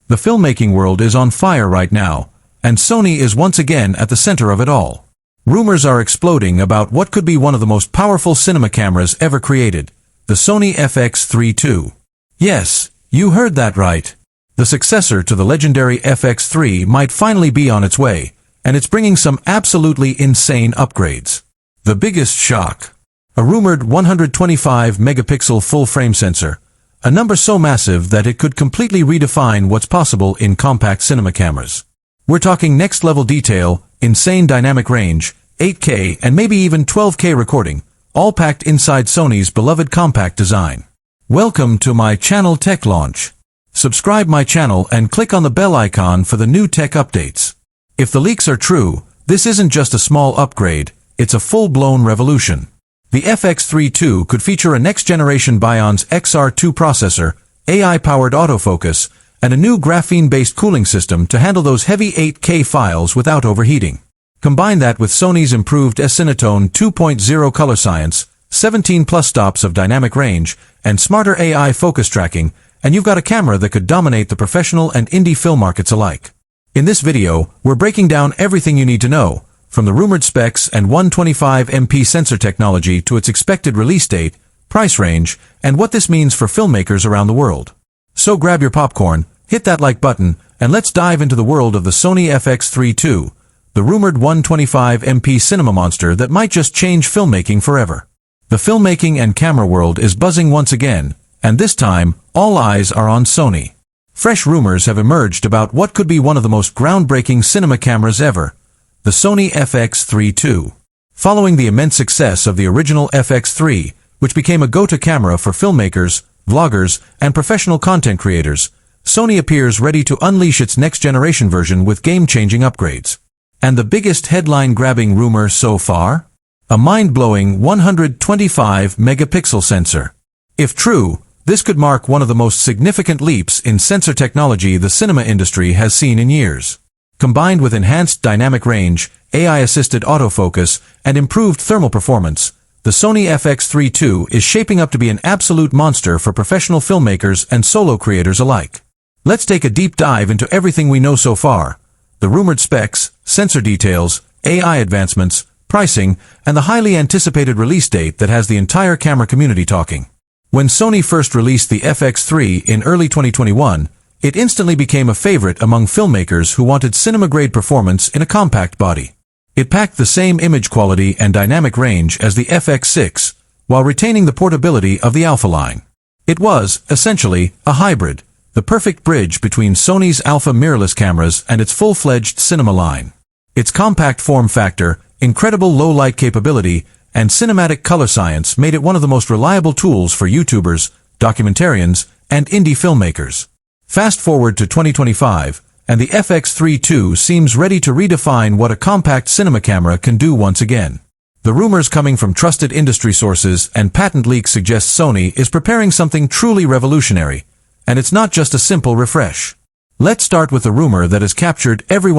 The filmmaking world is on fire right now, and Sony is once again at the center of it all. Rumors are exploding about what could be one of the most powerful cinema cameras ever created, the Sony FX3 II. Yes, you heard that right. The successor to the legendary FX3 might finally be on its way, and it's bringing some absolutely insane upgrades. The biggest shock: a rumored 125-megapixel full-frame sensor, a number so massive that it could completely redefine what's possible in compact cinema cameras. We're talking next-level detail, insane dynamic range, 8K and maybe even 12K recording, all packed inside Sony's beloved compact design. Welcome to my channel Tech Launch. Subscribe my channel and click on the bell icon for the new tech updates. If the leaks are true, this isn't just a small upgrade, it's a full-blown revolution. The FX3 II could feature a next-generation Bion's XR2 processor, AI-powered autofocus, and a new graphene-based cooling system to handle those heavy 8K files without overheating. Combine that with Sony's improved S-Cinetone 2.0 color science, 17+ stops of dynamic range, and smarter AI focus tracking, and you've got a camera that could dominate the professional and indie film markets alike. In this video, we're breaking down everything you need to know, from the rumored specs and 125MP sensor technology to its expected release date, price range, and what this means for filmmakers around the world. So grab your popcorn, hit that like button, and let's dive into the world of the Sony FX3 II, the rumored 125MP cinema monster that might just change filmmaking forever. The filmmaking and camera world is buzzing once again, and this time, all eyes are on Sony. Fresh rumors have emerged about what could be one of the most groundbreaking cinema cameras ever, the Sony FX3 II. Following the immense success of the original FX3, which became a go-to camera for filmmakers, vloggers, and professional content creators, Sony appears ready to unleash its next-generation version with game-changing upgrades. And the biggest headline-grabbing rumor so far? A mind-blowing 125-megapixel sensor. If true, this could mark one of the most significant leaps in sensor technology the cinema industry has seen in years. Combined with enhanced dynamic range, AI-assisted autofocus, and improved thermal performance, the Sony FX3 II is shaping up to be an absolute monster for professional filmmakers and solo creators alike. Let's take a deep dive into everything we know so far: the rumored specs, sensor details, AI advancements, pricing, and the highly anticipated release date that has the entire camera community talking. When Sony first released the FX3 in early 2021, it instantly became a favorite among filmmakers who wanted cinema-grade performance in a compact body. It packed the same image quality and dynamic range as the FX6, while retaining the portability of the Alpha line. It was, essentially, a hybrid, the perfect bridge between Sony's Alpha mirrorless cameras and its full-fledged cinema line. Its compact form factor, incredible low-light capability, and cinematic color science made it one of the most reliable tools for YouTubers, documentarians, and indie filmmakers. Fast forward to 2025, and the FX3 II seems ready to redefine what a compact cinema camera can do once again. The rumors coming from trusted industry sources and patent leaks suggest Sony is preparing something truly revolutionary, and it's not just a simple refresh. Let's start with the rumor that has captured everyone's